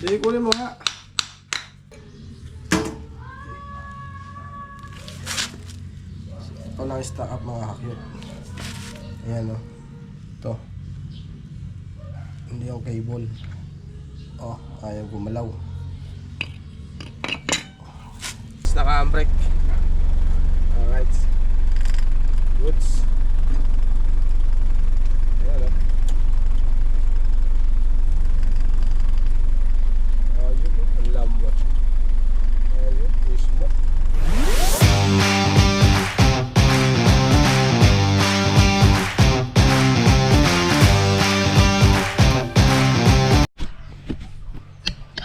Sige, kunin mo nga. Ito lang stock up mga kakyut. Ayan o. Ito. Hindi yung cable. Oh, ayaw gumalaw. Naka-ambrek. Alright. Goods. Ayan o. Ayun o. Ang lambot. Ayun. Mismo.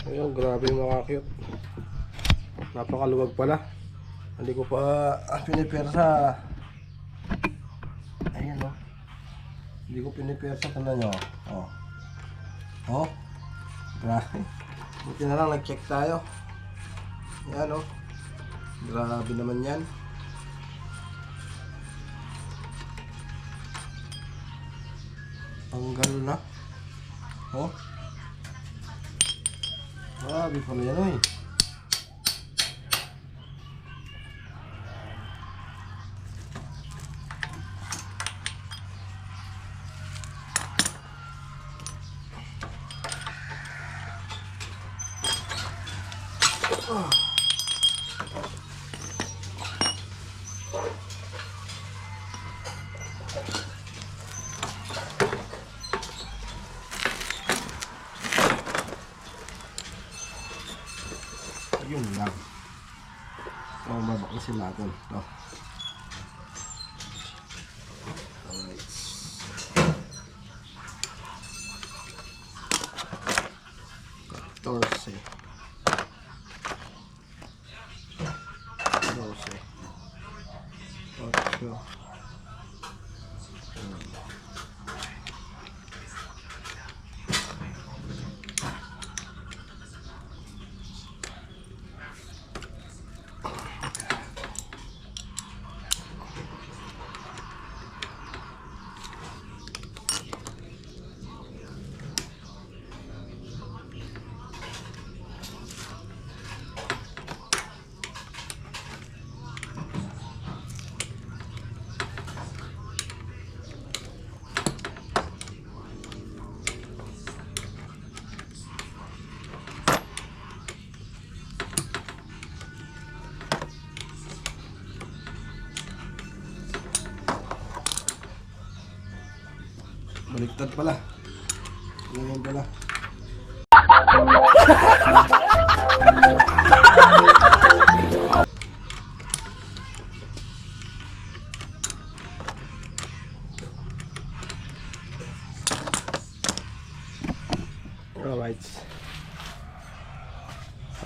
Ayun, grabe yung mga cute. Napakaluwag pala. Hindi ko pa pinipersa. Ayun o. Hindi ko pinipersa. Tanda nyo. Oh. Oh. Grabe. Buti na lang nag-check tayo. Ayan o. Grabe naman yan. Tanggal na. Oh. Grabe pala yan oy. Yun lang. So, babaklasin natin ito. Alright. 14. 12. 8. Baliktad pala. Ganyan pala. Alright.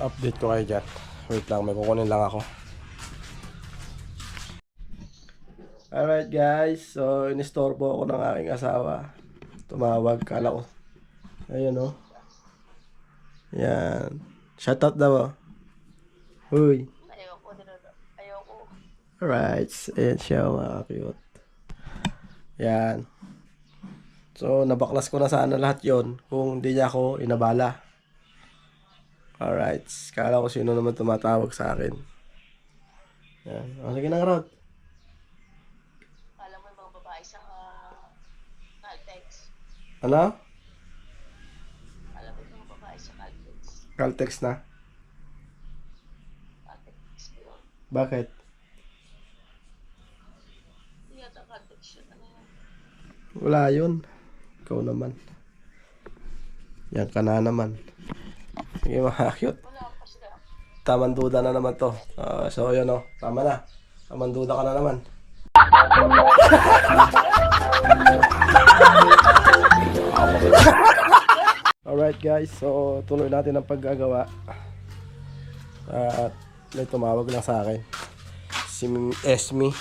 Update ko kayo dyan. Wait lang, may kukunin lang ako. Alright guys, so inistorbo ako ng aking asawa. Tumawag, kala ko. Ayun o. Yan. Shoutout daw o. Uy. Ayoko. Alright, ayan siya mga cute. Yan. So nabaklas ko na sana lahat yon kung hindi niya ako inabala. Alright, kala ko sino naman tumatawag sa akin. Yan. O, sige na nga Rod. Ano? Alam mo yung babae sa Caltex. Caltex na? Caltex yun. Bakit? Hindi yata Caltex yun. Ano yun? Wala yun. Ikaw naman. Yan ka na naman. Sige mga cute. Wala pa sila. Tamang duda na naman to. So yun o. Tama na. Tamang duda ka na naman. Alright guys, so tuloy natin ang paggagawa. At may tumawag lang sa akin, si Esme.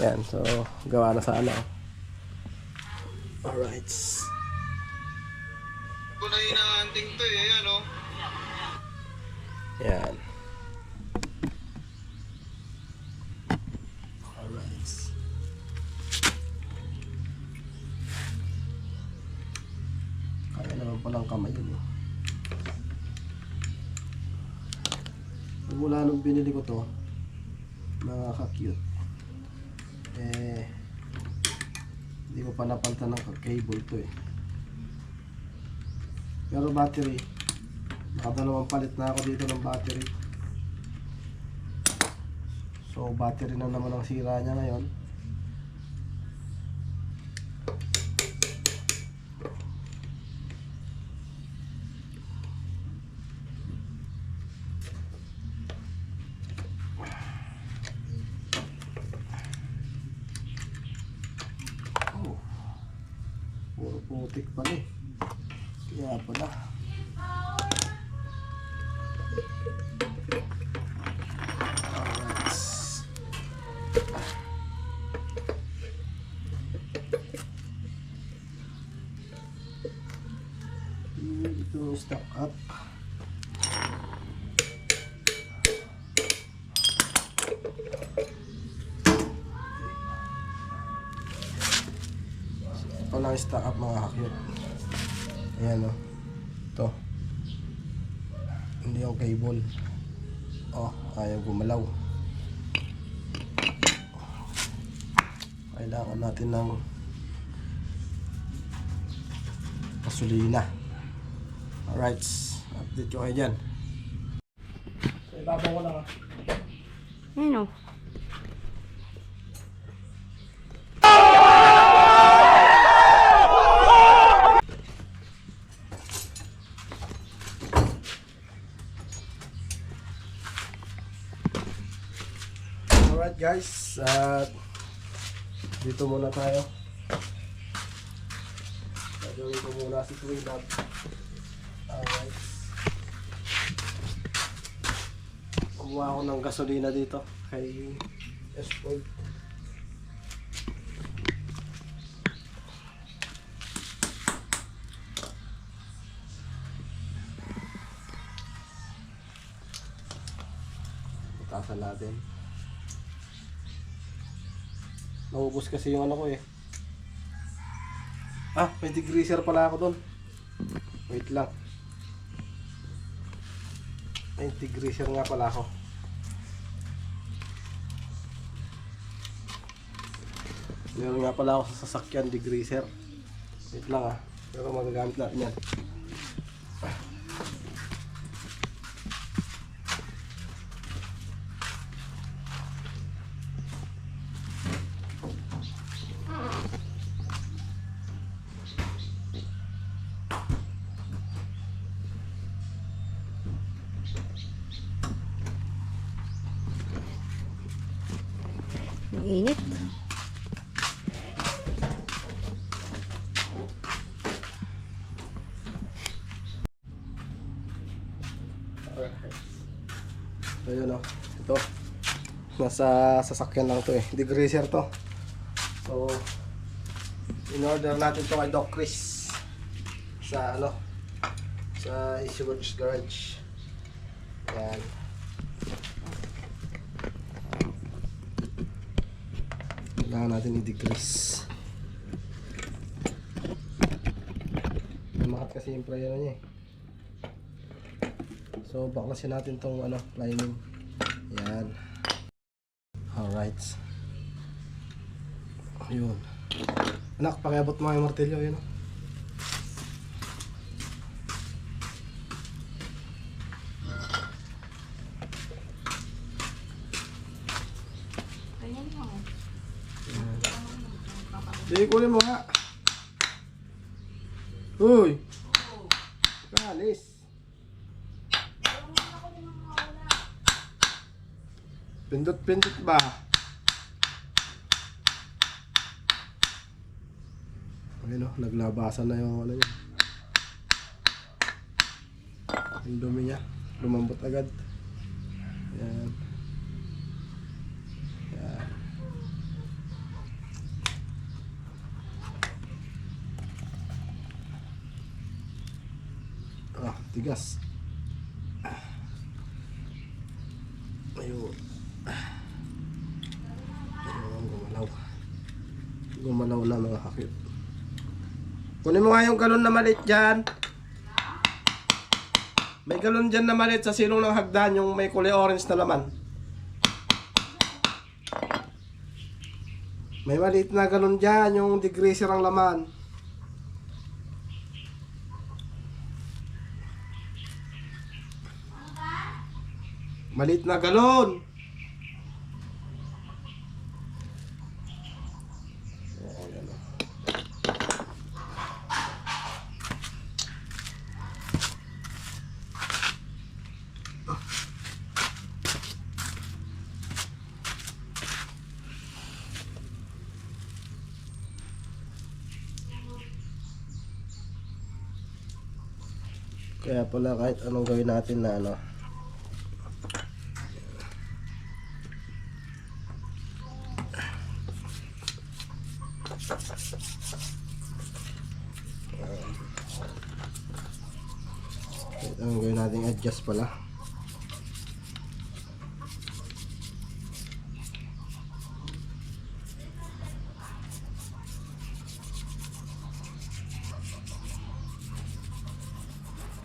Yan, so gawa na sana. Alright. Ko na inaanting to eh, ayan o. Yan. Alright. Kaya naman palang kamay yun eh. Mula nung binili ko to, mga ka-cute, hindi ko pa napalitan ng cable to eh. Pero battery, nakadalawang palit na ako dito ng battery. So battery na naman ang sira niya ngayon. Oh, puro putik pala eh. Kaya pala. Ito stock up. Ito lang stock up mga kakyot. Ayan o. Ito. Hindi yung cable. Oh, ayaw gumalaw. Kailangan natin ng gasolina. Alright, update ko kayo dyan. So, ibabaw ko lang ha. Ayun o. Alright guys, dito muna tayo. Gagawin ko muna si Twinab. Alright. Kumuha ako ng gasolina dito kay S-Point. Butasan natin. Naubos kasi yung ano ko eh. Ah, may degreaser pala ako doon. Wait lang. May degreaser nga pala ako. Meron nga pala ako sa sasakyan degreaser. Wait lang ah. Pero magagamit natin yan. Ang init. So yun o. Ito. Nasa sasakyan lang to eh. Degreaser to. So, in-order natin to kay Doc Chris. Sa ano? Sa Easyworks Garage. Yan. Kailangan natin i-decrease. Makat kasi yung prayer niya eh. So baklasin natin tong ano, lining. Yan. Alright. Yun. Anak, pakiabot mo yung martilyo, yun. Ganyan mo. Sige, kunin mo nga. Uy! Kalis. Pindot-pindot ba? Ayun o, naglabasan na yung ano niya. Yung dumi niya. Lumambot agad. Yan. Yan. Ah, tigas. Ayun. Ayun, gumalaw. Gumalaw na mga kakit. Kunin mo nga yung galon na maliit dyan. May galon dyan na maliit sa silong ng hagdan, yung may kulay orange na laman. May maliit na galon dyan, yung degreaser ang laman. Maliit na galon. Ayan, oh. Kaya pala kahit anong gawin natin na ano, kahit anong gawin natin adjust pala.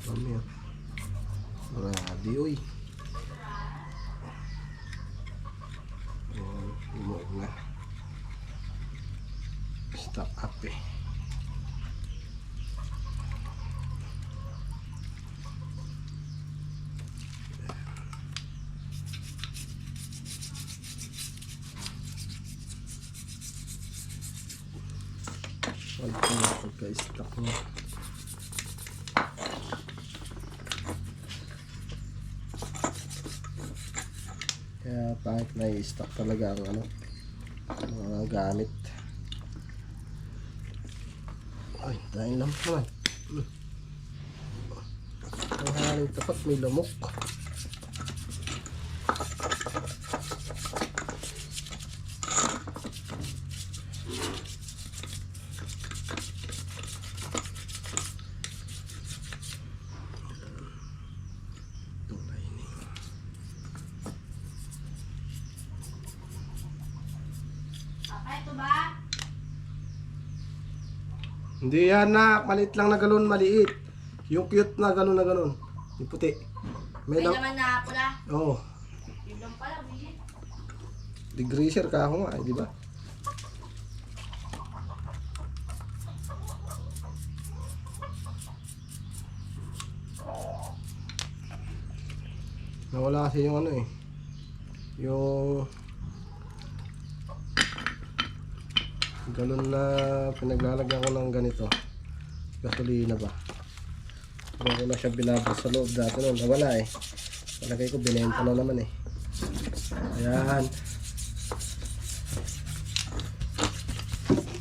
Kami ah. Marami uy. Ayan, lumuog na. Stop up eh. Pagka-stop niya. Kaya pangit na i-stock talaga ang ano, mga gamit. Ay, dahil lang naman. Ang haling tapat may lamok. Hindi yan na, maliit lang na galon, maliit. Yung cute na galon na galon. Yung puti. May May naman na pula. Oo. Yun lang pala, Bigit. Degreaser ka ako nga, eh, di ba? Nawala kasi yung ano eh. Yung galon na pinaglalagyan ko ng ganito. Gasolina ba? Hindi ko na siya binabas sa loob dati noon. Nawala eh. Palagay ko binenta na naman eh. Ayan.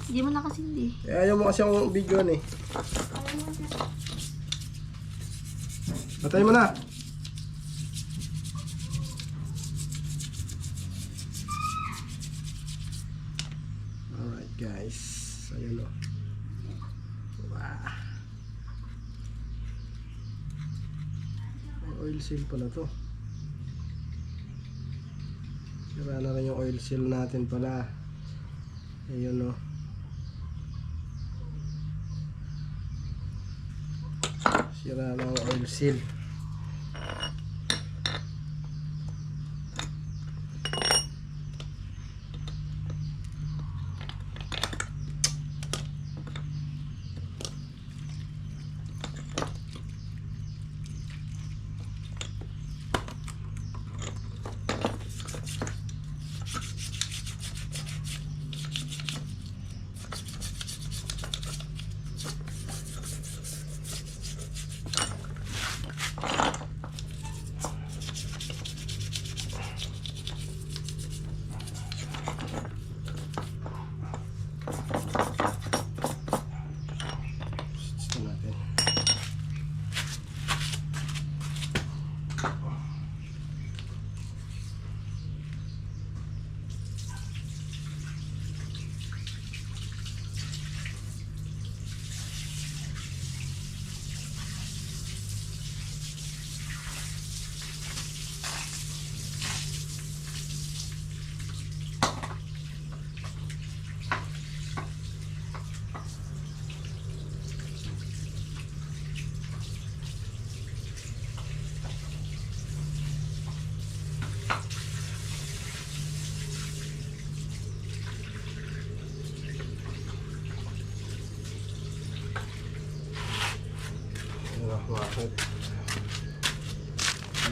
Hindi mo na kasi hindi. Eh, ayaw mo kasi ang video eh. Patay mo na. Alright guys. Ayan o. Wow. May oil seal pala to. Sira na rin yung oil seal natin pala. Ayun o. Sira na ang oil seal.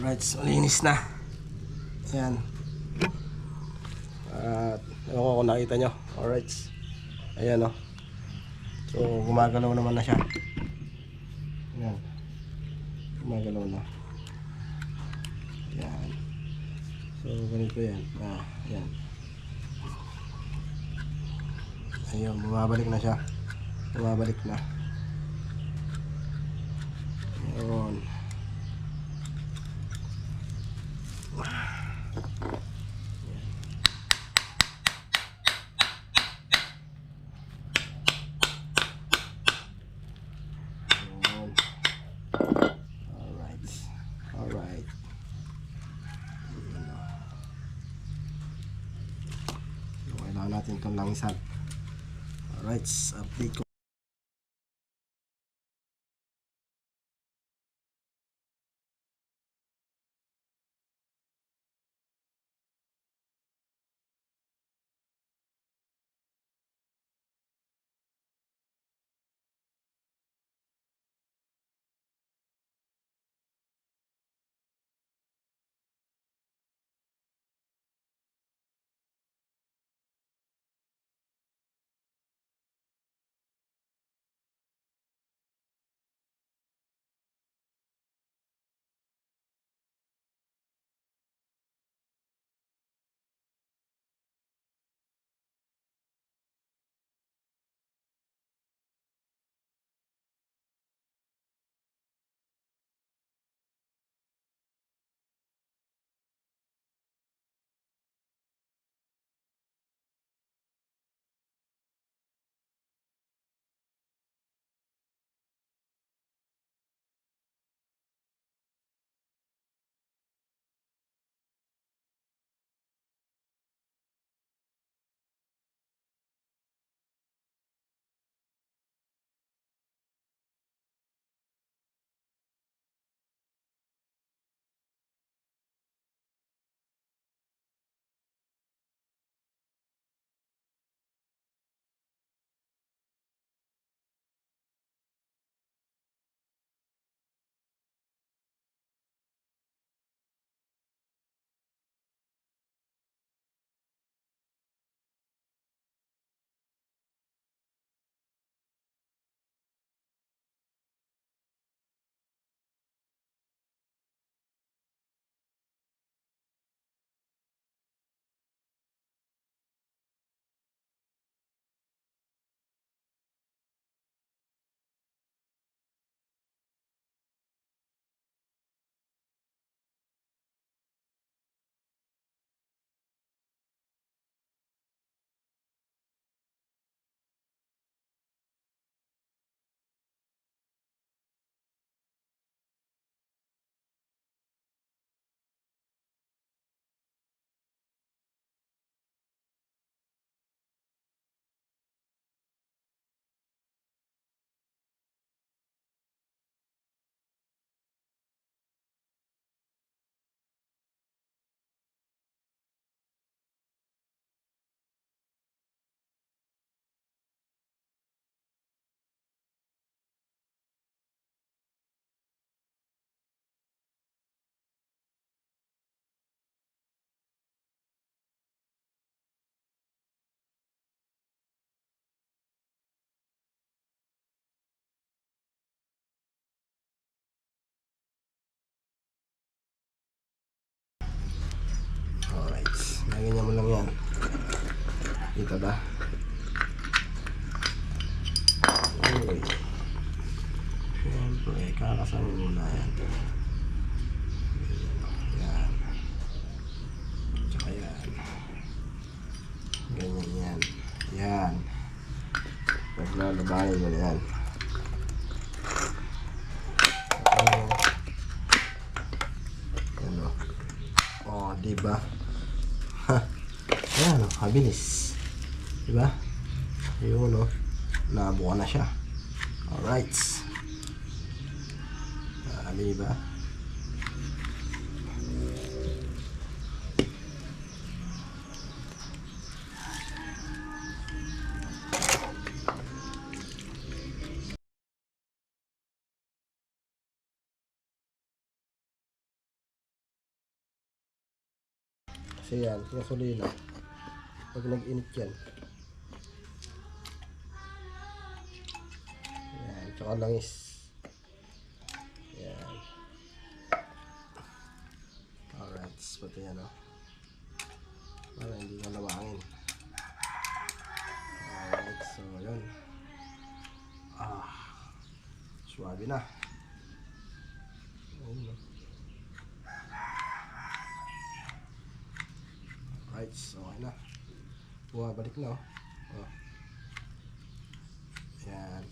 Alright, so linis na. Ayan. At ewan ko kung nakita nyo. Alright. Ayan o. So gumagalaw naman na siya. Ayan. Gumagalaw na. Ayan. So ganito yan. Ayan. Ayun, bumabalik na siya. Bumabalik na. Ayun. Ayun. Alright. Alright. So, kailangan natin itong langisan. Alright, update ko. Alright, ganyan mo lang yan. Kita ba? Uy. Siyempre, kakasama muna yan. Yan. Tsaka yan. Ganyan yan. Yan. Paglalabanin mo na yan. Yan o. O, diba? Ayan o, habilis. Diba? Ayun o. Nabuka na siya. Alright. Diba? Kasi yan, gasolina. Pag nag-init yan. Yan, tsaka langis. Yan. Alright, pati yan o. Para hindi ka lamangin. Alright, so yun. Suwabe na. Ayun, no? Alright, so okay na. Bumabalik na oh. Yan.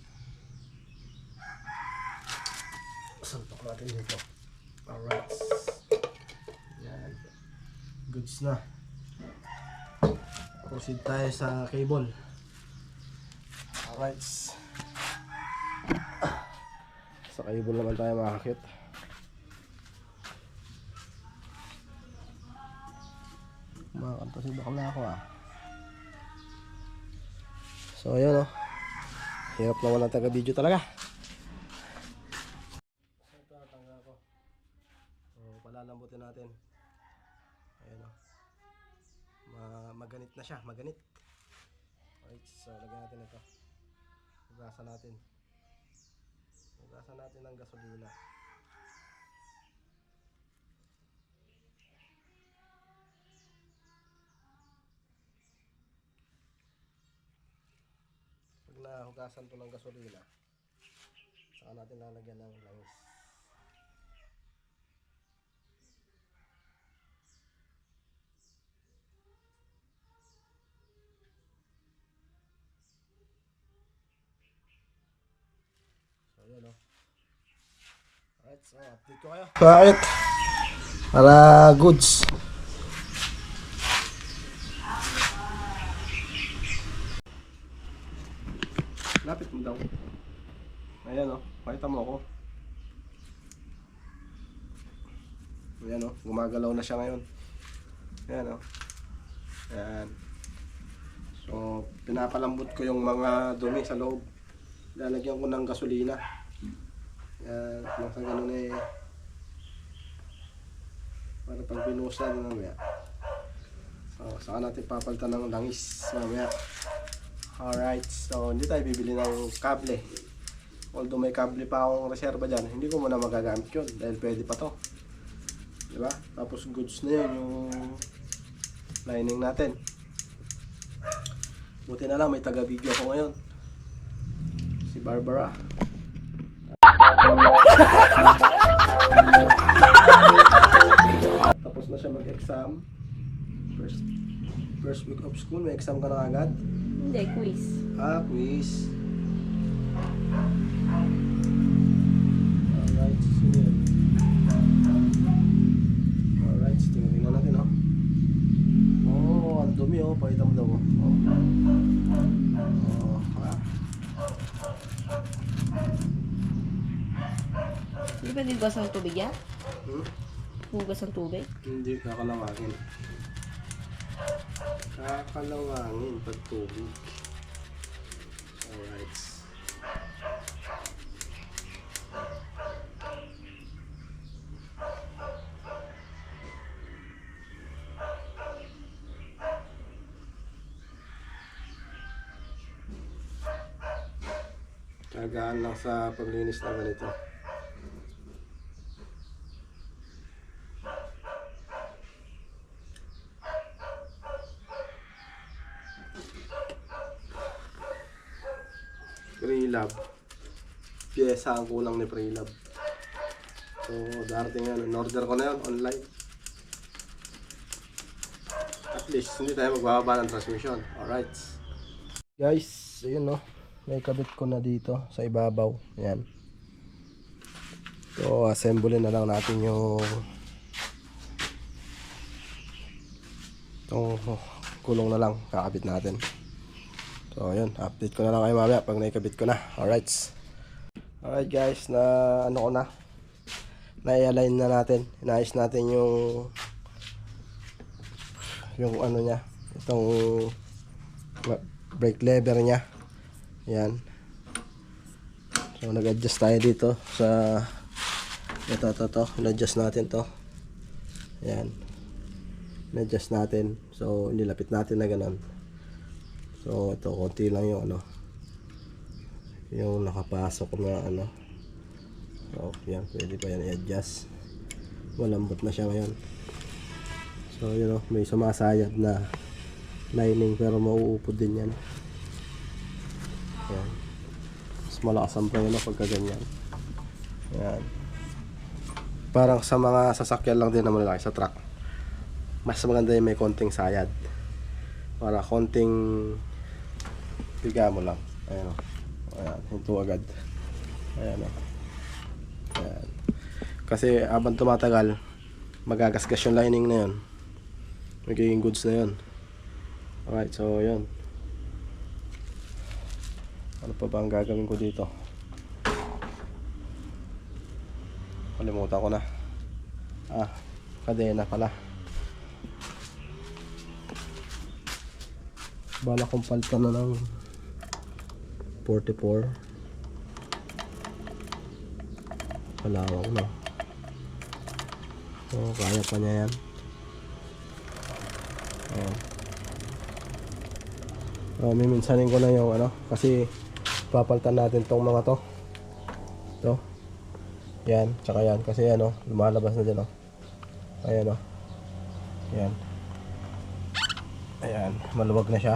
Santok natin dito. Alright. Yan. Goods na. Proceed tayo sa cable. Alright. Sa cable naman tayo makakit. Kumakanta si bakla ako So ayun oh. Hirap na walang taga-video talaga. So ito natanggal ko. So palalambutin natin. Ayun oh. Maganit na siya, maganit. Alright, so lagyan natin ito. Hugasan natin. Hugasan natin ng gasolina. Pag nahugasan to ng gasolina, saka natin lalagyan ng langis. Ayan o. Alright, so update ko kayo. Bakit? Para goods. Lapit mo daw. Ayan o, pakita mo ako. Ayan o, gumagalaw na siya ngayon. Ayan o. Ayan. So, pinapalambot ko yung mga dumi sa loob. Lalagyan ko ng gasolina. Yan, nasa ganun eh. Para pag binusan mamaya. So, saka natin papalitan ng langis mamaya. Alright, so hindi tayo bibili ng kable. Although may kable pa akong reserva dyan, hindi ko muna magagamit yun dahil pwede pa to. Diba? Tapos goods na yun yung lining natin. Buti na lang may taga-video ako ngayon. Si Barbara. Tapos na siya mag-exam. First week of school, may exam ka na agad? Hindi, quiz. Quiz. Alright, sige. Alright, tingnan natin ang dumi pakita mo daw Hindi ba hugas ng tubig yan? Hugas ng tubig? Hindi, kakalawangin. Kakalawangin pag tubig. Alright. Kagaan lang sa paglinis na ganito. Pre-lab. Piyesa ang kulang ni pre-lab. So, darating yan. In-order ko na yun online. At least, hindi tayo magbababa ng transmission. Alright. Guys, ayun no. May kabit ko na dito sa ibabaw. Ayan. So, assemble na lang natin yung itong kulong na lang. Kakabit natin. So, ayun. Update ko na lang kayo mamaya pag naikabit ko na. Alright. Alright guys, na ano ko na. Na-align na natin. Inaayos natin yung ano niya. Itong brake lever niya. Yan. So nag-adjust tayo dito sa ito. In-adjust natin to. Yan. na-adjust natin. So, nilapit natin na ganun. So, ito, konti lang yung ano, yung nakapasok na ano. So, yan, pwede pa yan i-adjust. Malambot na siya ngayon. So, yun o, may sumasayad na lining pero mauupod din yan. Yan. Mas malakas ang preno pagka ganyan. Yan. Parang sa mga sasakyan lang din na malalaki sa truck. Mas maganda yung may konting sayad. Para konting biga mo lang. Ayan o. Ayan, hinto agad. Ayan o. Ayan. Kasi habang tumatagal, magagasgas yung lining na yun. Magiging goods na yun. Alright, so yun. Ano pa ba ang gagawin ko dito? Kalimutan ko na. Kadena pala. Bala kong palitan na ng 44. Kalawang na. So, kaya pa niya yan. Miminsanin ko na yung ano, kasi papalitan natin tong mga to. Ito. Yan, tsaka yan. Kasi ano, lumalabas na dyan, oh. Ayan, oh. Ayan. Ayan, maluwag na siya.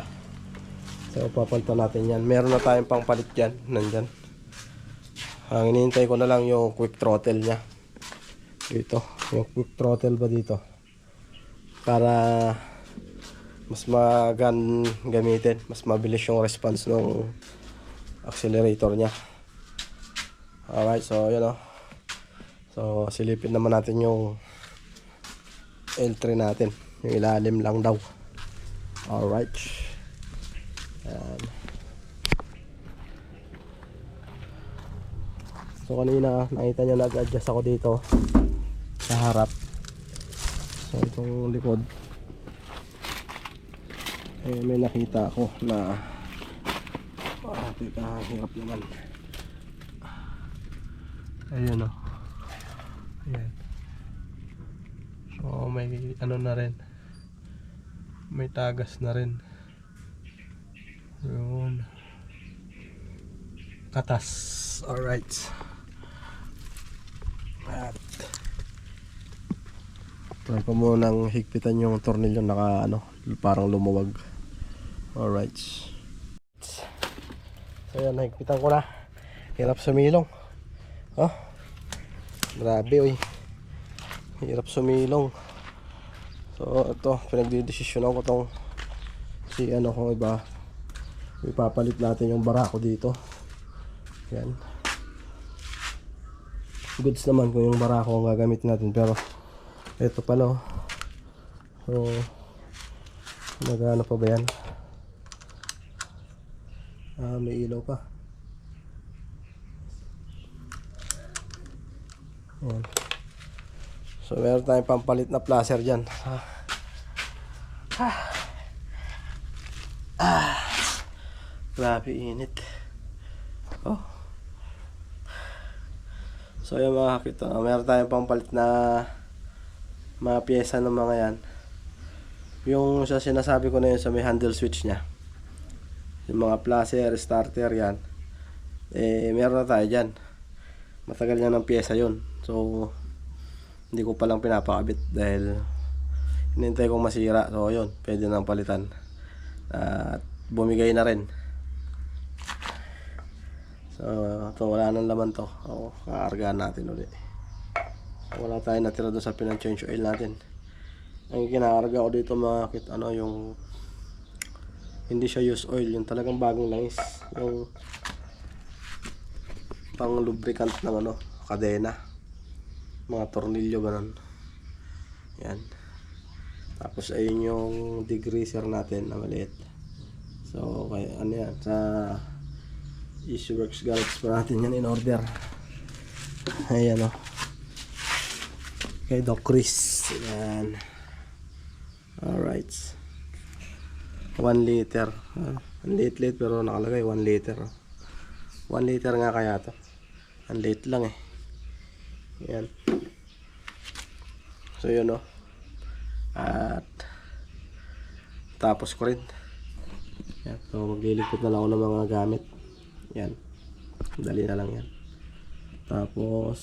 So, papalitan natin yan. Meron na tayong pangpalit dyan. Nandyan. Ang hinihintay ko na lang yung quick throttle nya. Dito. Yung quick throttle ba dito? Para mas magan gamitin. Mas mabilis yung response ng accelerator nya. Alright, so yun, oh. So, silipin naman natin yung L3 natin. Yung ilalim lang daw. Alright. Ayan. So, kanina nakita nyo nag-adjust ako dito sa harap. So, itong likod, eh, may nakita ako na teka, hirap naman. Ayun, oh. Ayan. So, may ano na rin, may tagas na rin. Yun, katas. Alright. At try ko munang higpitan yung tornilyo, naka ano, parang lumuwag. Alright. So yan, higpitan ko na. Hirap sumilong. Oh, grabe, oy. Hirap sumilong. So ito, pinagdidesisyonan ko tong si ano ko iba. Ipapalit natin yung barako dito. Yan. Goods naman kung yung barako ang gagamit natin, pero ito pala, oh. So magano pa ba yan? May ilaw pa. Yan. So meron tayong pampalit na placer dyan. Grabe init. Oh. So yung mga kakita, meron tayong pampalit na mga pyesa ng mga yan. Yung sa sinasabi ko na yun sa may handle switch nya, yung mga placer, starter yan, eh meron na tayo dyan. Matagal yan ng pyesa yun. So hindi ko palang pinapakabit dahil hinintay kong masira. So yun, pwede nang palitan. At bumigay na rin. So ito, wala nang laman to. Kaargahan natin ulit. Wala tayong natira doon sa pinang-change oil natin. Ang kinakarga ko dito mga kit, ano, yung hindi siya use oil, yung talagang bagong langis, yung pang lubricant ng ano, kadena, mga tornilyo ganun. Yan. Tapos ayun yung degreaser natin na maliit. So kaya ano yan, sa EasyWorks Galaxy pa natin yan in order. Ayan, oh. Kay Doc Chris. Ayan. Alright. 1 liter. Ang liit pero nakalagay 1 liter. 1 liter nga kaya to. Ang liit lang eh. Ayan. So yun, oh. At tapos ko rin. Yan. So magliligpit na lang ako ng mga gamit. Yan. Dali na lang yan. Tapos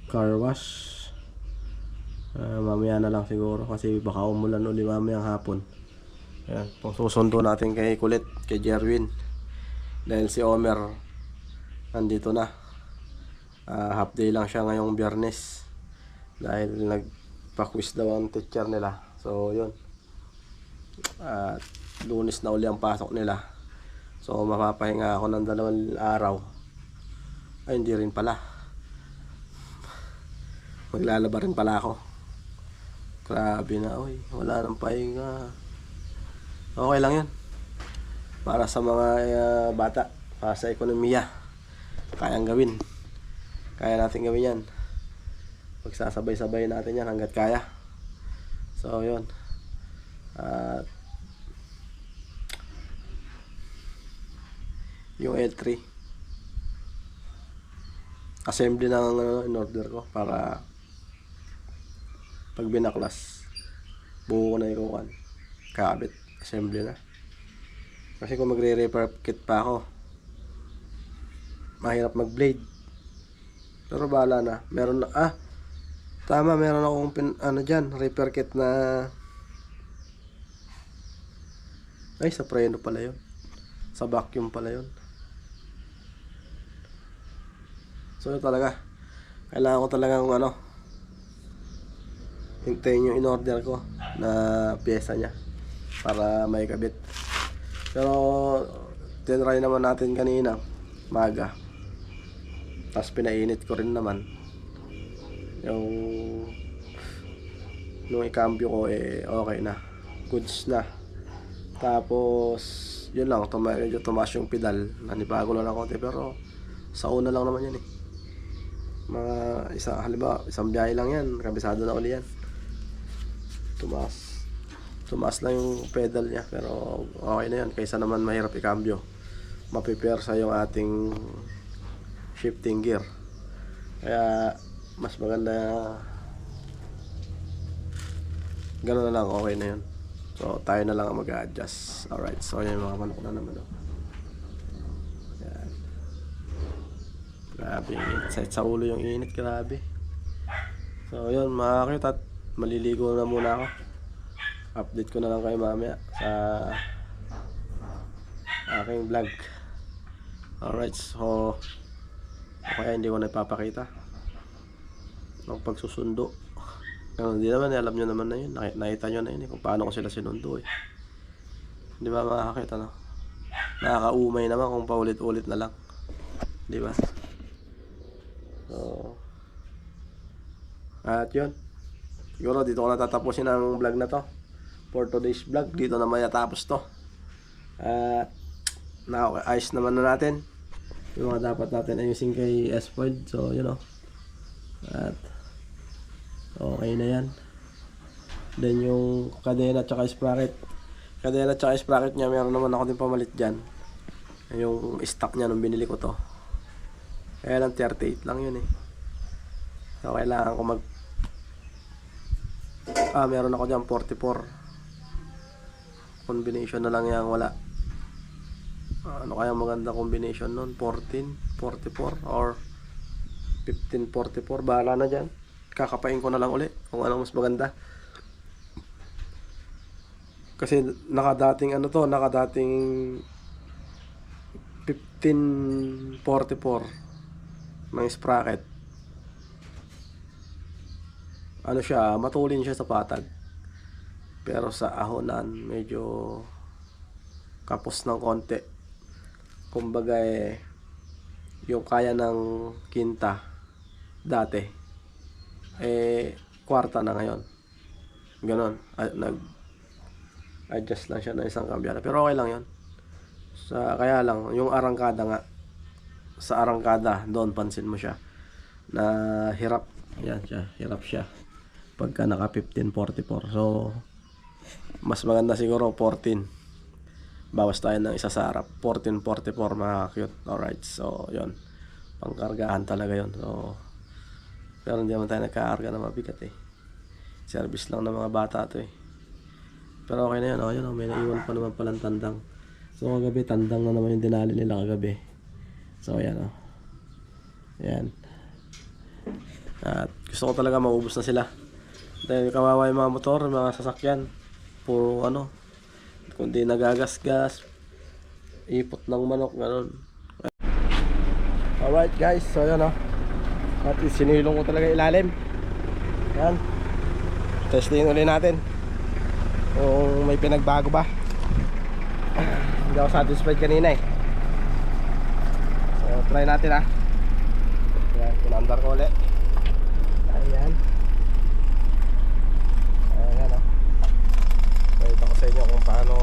car wash. Mamaya na lang siguro kasi baka umulan uli mamayang hapon. Yan. Pang susundo natin kay Kulit, kay Jerwin. Dahil si Omer nandito na. Half day lang siya ngayong Biyernes. Dahil nagpa-quiz daw ang teacher nila. So yun. Lunes na uli ang pasok nila. So mapapahinga ako ng 2 araw. Ay hindi rin pala. Maglalaba rin pala ako. Grabe na, oy. Wala nang pahinga. Okay lang yan. Para sa mga bata. Para sa ekonomiya. Kayang gawin. Kaya natin gawin yan. Pagsasabay-sabay natin yan hanggat kaya. So yun. Yung L3 assembly ng in order ko para pag binaklas buo ko na yung kabit assembly na, kasi kung magre-repair kit pa ako mahirap mag blade, pero bahala na. Meron na tama, meron akong dyan repair kit na sa preno pala yun, sa vacuum pala yun. So talaga kailangan ko talagang hintayin yung in-order ko na pyesa niya para may kabit. Pero tinry naman natin kanina maga, tapos pinainit ko rin naman yung ikambyo ko, okay na, goods na. Tapos yun lang, medyo tumaas yung pedal, nanibago lang ng konti, pero sa una lang naman yan mga halimbawa isang biyahe lang yan, kabisado na uli yan. Tumaas lang yung pedal niya, pero okay na yan, kaysa naman mahirap ikambyo, mapipersa yung ating shifting gear. Kaya mas maganda gano'n na lang, okay na yun. So tayo na lang ang mag-a-adjust. Alright, so yan yung mga manok na naman. Yan. Grabe, sa ulo yung init, grabe. So yun mga kakit, at maliligo na muna ako. Update ko na lang kayo mamaya sa aking vlog. Alright, so kaya hindi ko na ipapakita ng pagsusundo. Hindi naman, alam nyo naman na yun, nakita nyo na yun kung paano ko sila sinundo di ba mga kakit, nakakaumay naman kung paulit-ulit na lang, di ba? So at yun, siguro dito ko natatapusin ang vlog na to for today's vlog. Dito na matapos to. At ayos naman na natin yung mga dapat natin ayusin kay S-Point. So you know, at okay na yan. Then yung kadena at saka sprocket niya, meron naman ako din pamalit dyan. Yung stock niya nung binili ko to, kaya lang 38 lang yun So kailangan ko meron ako dyan 44 combination na lang yan, wala. Ano kaya maganda combination nun? 14, 44 or 15, 44, bahala na dyan. Kakapain ko na lang uli kung anong mas maganda. Kasi nakadating 1544 ng sprocket. Siya, matulin siya sa patag. Pero sa ahonan medyo kapos ng konti. Kumbaga yung kaya ng kinta dati kwarta na ngayon. Ganon. Nag-adjust lang siya ng isang kambyada. Pero okay lang yun. Kaya lang, yung arangkada nga, sa arangkada, doon pansin mo siya na hirap. Yan siya, hirap siya pagka naka 1544. So mas maganda siguro 14. Bawas tayo ng isa sa harap. 1444 mga cute. Alright, so yun, pangkargahan talaga yun. So pero hindi naman tayo nagkakarga na mabigat Service lang ng mga bata to Pero okay na yan. Oh, yun, oh, may naiwan pa naman palang tandang. So kagabi, tandang na naman yung dinali nila kagabi. So ayan oh. Ayan. At gusto ko talaga maubos na sila. Dahil kawawa yung mga motor, mga sasakyan. Puro ano, kundi nagagasgas, ipot ng manok, gano'n. Alright guys, so yun oh. At sinilong ko talaga ilalim. Yan. Testing ulit natin kung may pinagbago ba. Hindi ako satisfied kanina eh. So try natin ah. Yan, pinandar ko ulit. Ayan. Ayan oh. Pakita ko sa inyo kung paano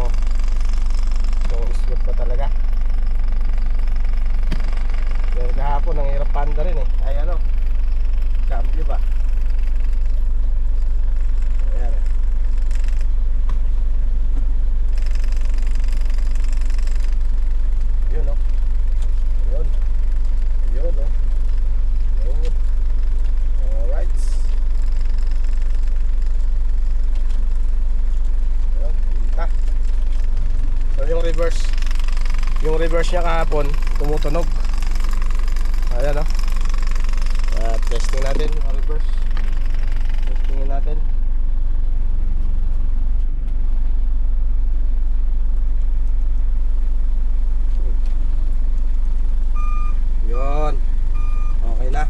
yung smooth pa talaga. Pero kahapon ang hirap panda rin eh. Ay ano, cambio ba? Ayan eh. Yun oh. Yun. Yun oh. Yun. Alright. Yun. Punta. So yung reverse niya kahapon tumutunog. Ayan o. Testing natin yung reverse. Testingin natin. Yun. Okay na.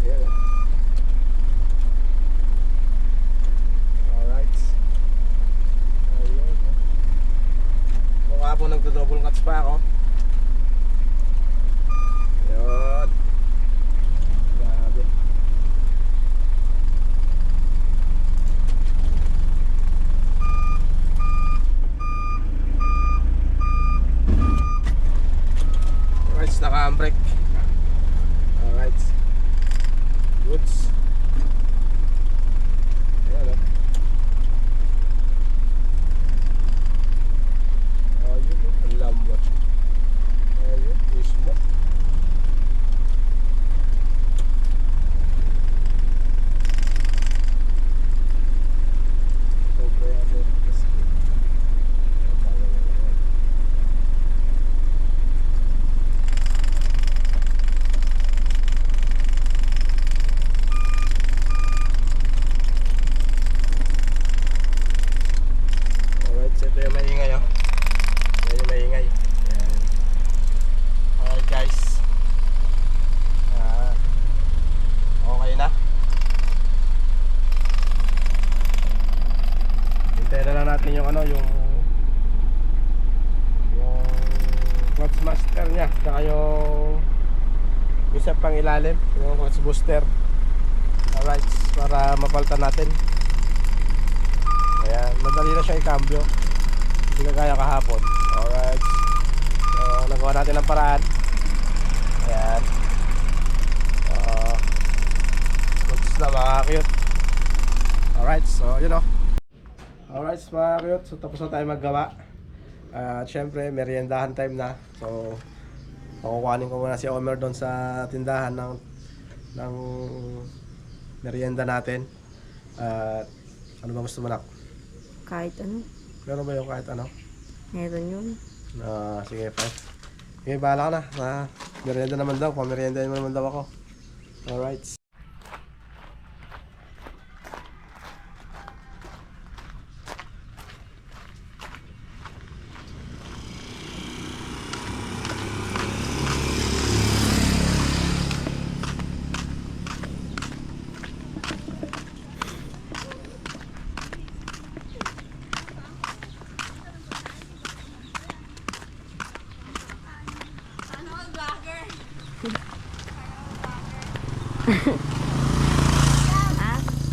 Ayan. Alright. Ayun. Mukha po nagdo-double cuts pa ako. Yun. Grabe. Alright, naka-handbrake. Alright. Goods. Ayan o. Ayun o, ang lambot. Ayun, mismo. Alright, so ito yung maingay oh. Yan yung maingay. Yan. Alright guys. Okay na. Hintayin na lang natin yung ano, yung clutch master nya, saka yung isa pang ilalim, yung clutch booster. Alright, para mapalitan natin. Ayan, madali na siya i-cambio. Hindi kagaya kahapon. Alright. So, nagawa natin ang paraan. Ayan. Goods na mga cute. Alright, so yun o. Alright mga cute, so tapos na tayo maggawa. At syempre, meriendahan time na. So, kukuhanin ko muna si Omer doon sa tindahan ng merienda natin. At ano ba gusto mo nak? Kahit ano. Meron ba yung kahit ano? Meron yun. Sige, fine. Okay, bahala ka na. Merienda naman daw. Pamerienda naman daw ako. Alright.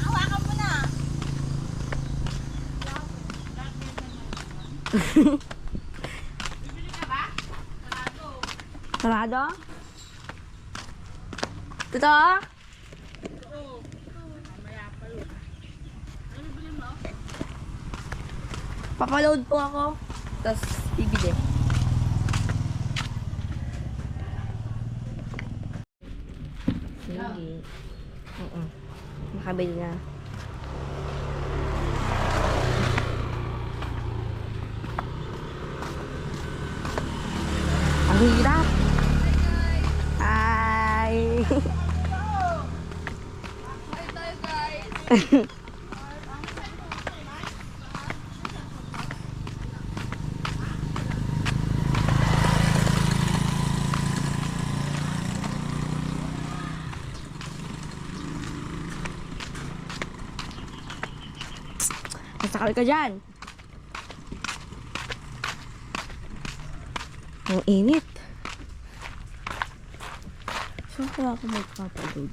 Hawakan mo na. Bibili ka ba? Sarado? Totoo? Papaload po ako. Tapos bibili. Sige. Makabili na. Masakal ka dyan. Ang init. Saan kaya ako magpapagod?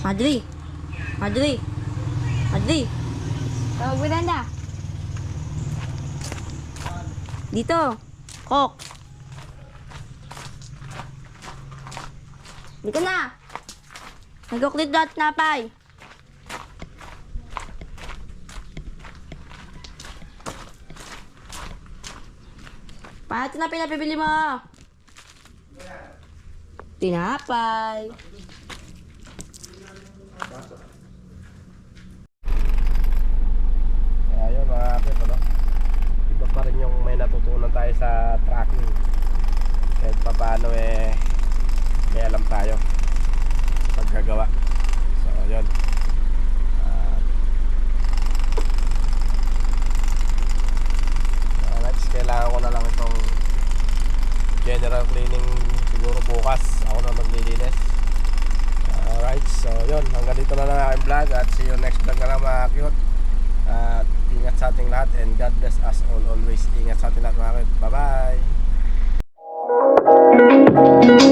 Madri! Madri! Madri! Tawag mo na. Dito! Kok! Dito na! Nag-uklit dot napay! Paano ito na pinapibili mo? Tinapay! Kaya yun mga kapit, ano? Iba pa rin yung may natutunan tayo sa tracking. Kahit pa paano may alam tayo sa paggagawa. So yun. Next, kailangan ko na lang itong general cleaning siguro bukas. Ako na maglilinis. Alright, so yun. Hanggang dito na lang aking vlog at see you next vlog na lang mga cute. At ingat sa ating lahat and God bless us all always. Ingat sa ating lahat mga kapit. Bye bye!